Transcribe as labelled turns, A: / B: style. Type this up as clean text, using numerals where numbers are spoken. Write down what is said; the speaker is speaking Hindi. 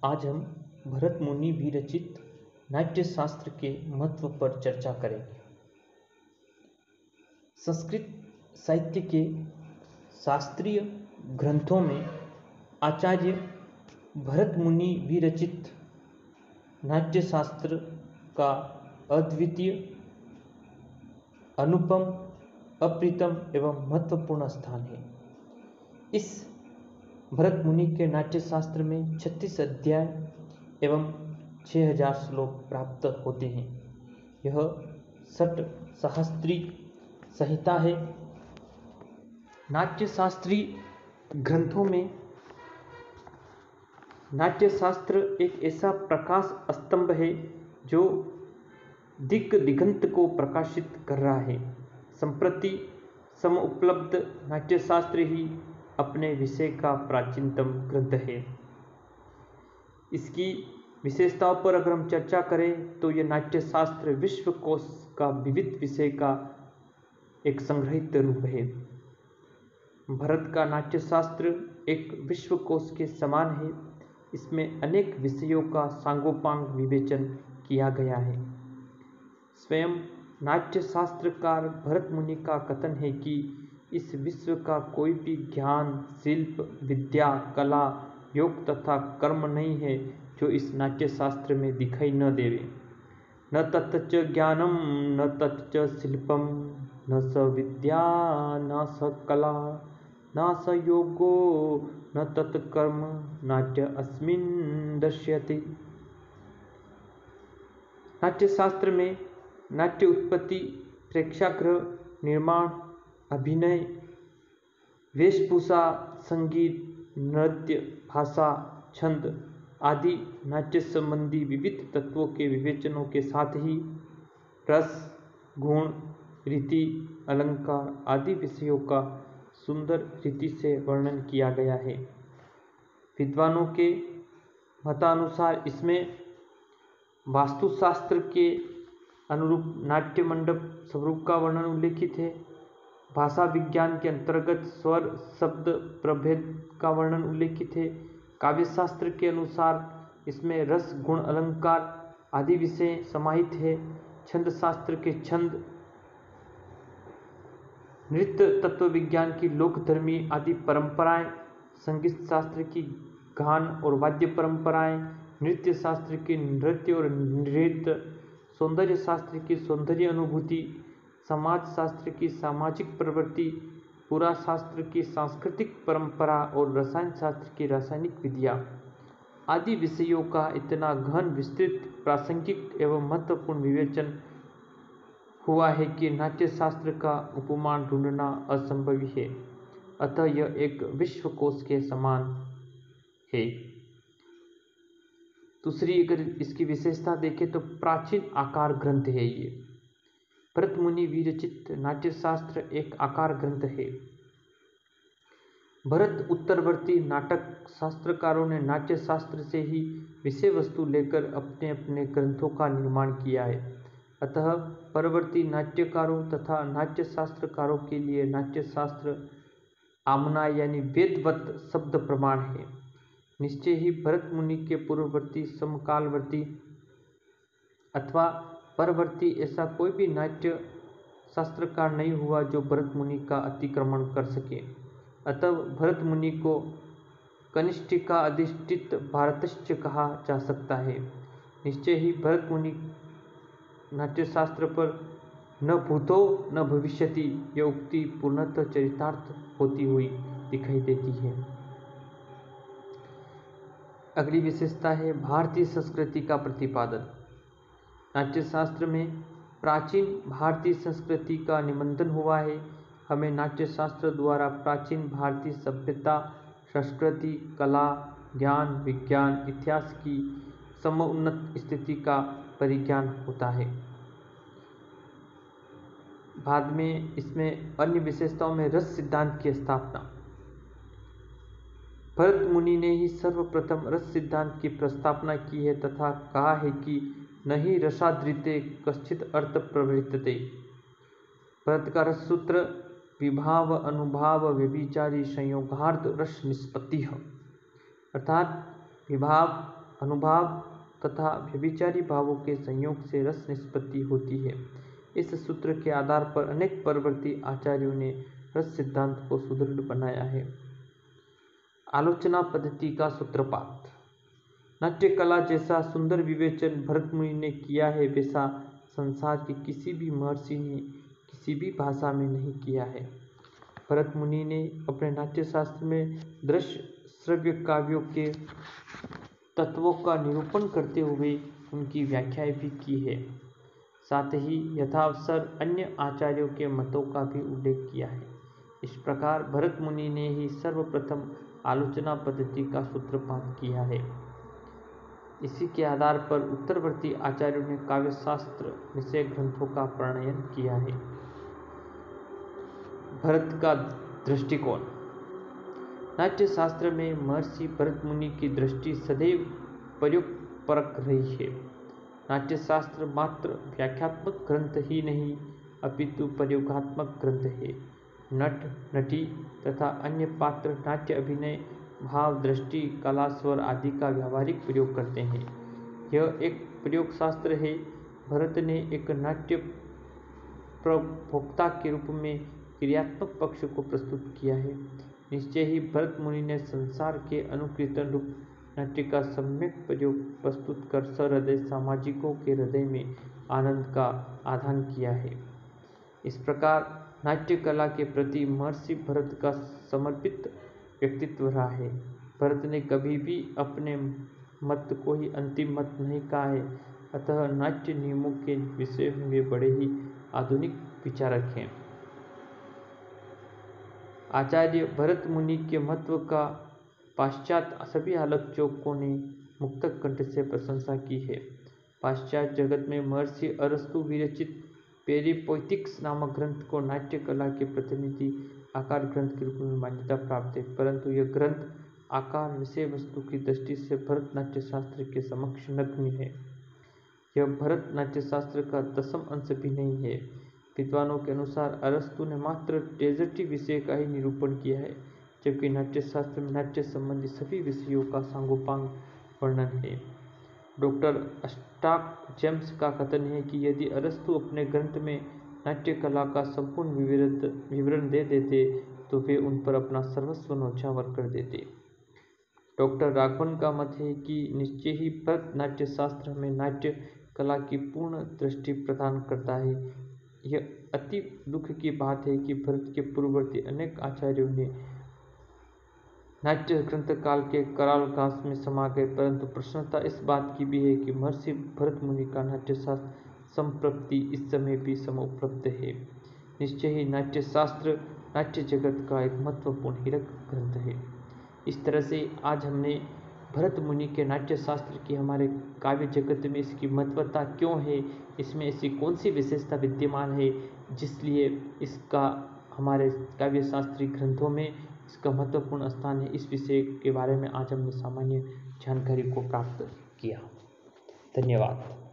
A: आज हम भरत मुनि विरचित नाट्य शास्त्र के महत्व पर चर्चा करेंगे। संस्कृत साहित्य के शास्त्रीय ग्रंथों में आचार्य भरत मुनि विरचित नाट्य शास्त्र का अद्वितीय, अनुपम, अप्रितम एवं महत्वपूर्ण स्थान है। इस भरत मुनि के नाट्य शास्त्र में 36 अध्याय एवं 6000 श्लोक प्राप्त होते हैं। यह षट सहस्त्री संहिता है। नाट्य शास्त्री ग्रंथों में नाट्य शास्त्र एक ऐसा प्रकाश स्तंभ है जो दिक् दिगंत को प्रकाशित कर रहा है। संप्रति समुपलब्ध नाट्य शास्त्र ही अपने विषय का प्राचीनतम ग्रंथ है। इसकी विशेषताओं पर अगर हम चर्चा करें तो यह नाट्य शास्त्र विश्वकोश का विविध विषय का एक संग्रहित रूप है। भरत का नाट्य शास्त्र एक विश्वकोश के समान है। इसमें अनेक विषयों का सांगोपांग विवेचन किया गया है। स्वयं नाट्य शास्त्रकार भरत मुनि का कथन है कि इस विश्व का कोई भी ज्ञान, शिल्प, विद्या, कला, योग तथा कर्म नहीं है जो इस नाट्य शास्त्र में दिखाई न देवे। न तच्च ज्ञानम न तच्च शिल्पम न स विद्या न स कला न स योगो न तत्कर्म नाट्य अस्मिन् दृश्यते। नाट्य शास्त्र में नाट्य उत्पत्ति, प्रेक्षागृह, निर्माण, अभिनय, वेशभूषा, संगीत, नृत्य, भाषा, छंद आदि नाट्य संबंधी विविध तत्वों के विवेचनों के साथ ही रस, गुण, रीति, अलंकार आदि विषयों का सुंदर रीति से वर्णन किया गया है। विद्वानों के मतानुसार इसमें वास्तुशास्त्र के अनुरूप नाट्य मंडप स्वरूप का वर्णन उल्लेखित है। भाषा विज्ञान के अंतर्गत स्वर, शब्द, प्रभेद का वर्णन उल्लेखित है। काव्य शास्त्र के अनुसार इसमें रस, गुण, अलंकार आदि विषय समाहित है। छंद शास्त्र के छंद, नृत्य तत्व विज्ञान की लोकधर्मी आदि परंपराएं, संगीत शास्त्र की गान और वाद्य परंपराएं, नृत्य शास्त्र की नृत्य और नृत्य, सौंदर्य शास्त्र की सौंदर्य अनुभूति, समाज शास्त्र की सामाजिक प्रवृत्ति, पुरा शास्त्र की सांस्कृतिक परंपरा और रसायन शास्त्र की रासायनिक विद्या आदि विषयों का इतना गहन, विस्तृत, प्रासंगिक एवं महत्वपूर्ण विवेचन हुआ है कि नाट्य शास्त्र का उपमान ढूंढना असंभव है। अतः यह एक विश्वकोश के समान है। दूसरी अगर इसकी विशेषता देखें तो प्राचीन आकार ग्रंथ है। ये भरत मुनि विरचित नाट्य शास्त्र एक आकार ग्रंथ है। भरत उत्तरवर्ती नाटक शास्त्रकारों ने नाट्य शास्त्र से ही विषय वस्तु लेकर अपने अपने ग्रंथों का निर्माण किया है। अतः परवर्ती नाट्यकारों तथा नाट्य शास्त्रकारों के लिए नाट्य शास्त्र आमना यानी वेदवत शब्द प्रमाण है। निश्चय ही भरत मुनि के पूर्ववर्ती, समकालवर्ती अथवा परवर्ती ऐसा कोई भी नाट्य शास्त्रकार नहीं हुआ जो भरत मुनि का अतिक्रमण कर सके। अतः भरत मुनि को कनिष्ठिका अधिष्ठित भारतश्च कहा जा सकता है। निश्चय ही भरत मुनि नाट्य शास्त्र पर न भूतो न भविष्यति यह उक्ति पूर्णतः चरितार्थ होती हुई दिखाई देती है। अगली विशेषता है भारतीय संस्कृति का प्रतिपादन। नाट्य शास्त्र में प्राचीन भारतीय संस्कृति का निबंधन हुआ है। हमें नाट्य शास्त्र द्वारा प्राचीन भारतीय सभ्यता, संस्कृति, कला, ज्ञान, विज्ञान, इतिहास की समुन्नत स्थिति का परिज्ञान होता है। बाद में इसमें अन्य विशेषताओं में रस सिद्धांत की स्थापना। भरत मुनि ने ही सर्वप्रथम रस सिद्धांत की प्रस्तावना की है तथा कहा है कि न ही रसादृते कश्चित् अर्थ प्रवृत्तते। भरत का रस सूत्र विभाव, अनुभाव, व्यभिचारी, संयोगार्थ, रस निष्पत्ति अर्थात विभाव, अनुभाव तथा व्यभिचारी भावों के संयोग से रस निष्पत्ति होती है। इस सूत्र के आधार पर अनेक परवर्ती आचार्यों ने रस सिद्धांत को सुदृढ़ बनाया है। आलोचना पद्धति का सूत्रपात। नाट्य कला जैसा सुंदर विवेचन भरत मुनि ने किया है, वैसा संसार के किसी भी महर्षि ने किसी भी भाषा में नहीं किया है। भरत मुनि ने अपने नाट्य शास्त्र में दृश्य श्रव्य काव्यों के तत्वों का निरूपण करते हुए उनकी व्याख्याएं भी की है। साथ ही यथावसर अन्य आचार्यों के मतों का भी उल्लेख किया है। इस प्रकार भरत मुनि ने ही सर्वप्रथम आलोचना पद्धति का सूत्रपात किया है। इसी के आधार पर उत्तरवर्ती आचार्यों ने काव्यशास्त्र विषय ग्रंथों का प्रणयन किया है। भरत का दृष्टिकोण। नाट्य शास्त्र में महर्षि भरत मुनि की दृष्टि सदैव प्रयोगपरक रही है। नाट्य शास्त्र मात्र व्याख्यात्मक ग्रंथ ही नहीं अपितु प्रयोगात्मक ग्रंथ है। नट नटी तथा अन्य पात्र नाट्य अभिनय भाव दृष्टि कला स्वर आदि का व्यावहारिक प्रयोग करते हैं। यह एक प्रयोग शास्त्र है। भरत ने एक नाट्य प्रभोक्ता के रूप में क्रियात्मक पक्ष को प्रस्तुत किया है। निश्चय ही भरत मुनि ने संसार के अनुकीर्तन रूप नाट्य का सम्यक प्रयोग प्रस्तुत कर सहृदय सामाजिकों के हृदय में आनंद का आधान किया है। इस प्रकार नाट्य कला के प्रति महर्षि भरत का समर्पित व्यक्तित्व रहा है। भरत ने कभी भी अपने मत को ही अंतिम मत नहीं कहा है, अतः नाट्य नियमों के विषय में वे बड़े ही आधुनिक विचारक हैं। आचार्य भरत मुनि के महत्व का पाश्चात्य सभी आलोचकों ने मुक्तक कंठ से प्रशंसा की है। पाश्चात्य जगत में महर्षि अरस्तु विरचित पेरिपोइटिक्स नामक ग्रंथ को नाट्य कला के प्रतिनिधि आकार ग्रंथ के रूप में मान्यता प्राप्त है, परंतु यह ग्रंथ आकार विषय वस्तु की दृष्टि से भरत नाट्य शास्त्र के समक्ष नगण्य है। यह भरत नाट्य शास्त्र का 10वां अंश भी नहीं है। विद्वानों के अनुसार अरस्तु ने मात्र ट्रेजेडी विषय का ही निरूपण किया है, जबकि नाट्य शास्त्र में नाट्य संबंधी सभी विषयों का सांगोपांग वर्णन है। डॉक्टर स्टॉक जेम्स का कथन है कि यदि अरस्तु अपने ग्रंथ में नाट्य कला का संपूर्ण विवरण दे देते तो वे उन पर अपना सर्वस्व न्यौछावर कर देते। डॉक्टर राघवन का मत है कि निश्चय ही भरत नाट्य शास्त्र हमें नाट्य कला की पूर्ण दृष्टि प्रदान करता है। यह अति दुख की बात है कि भरत के पूर्ववर्ती अनेक आचार्यों ने नाट्य ग्रंथ काल के कराल घास में समा गए, परंतु प्रसन्नता इस बात की भी है कि महर्षि भरत मुनि का नाट्य शास्त्र संप्रति इस समय भी समुपलब्ध है। निश्चय ही नाट्य शास्त्र नाट्य जगत का एक महत्वपूर्ण हीरक ग्रंथ है। इस तरह से आज हमने भरत मुनि के नाट्य शास्त्र की हमारे काव्य जगत में इसकी महत्वता क्यों है, इसमें ऐसी कौन सी विशेषता विद्यमान है जिसलिए इसका हमारे काव्य शास्त्रीय ग्रंथों में इसका महत्वपूर्ण स्थान है, इस विषय के बारे में आज हमने सामान्य जानकारी को प्राप्त किया। धन्यवाद।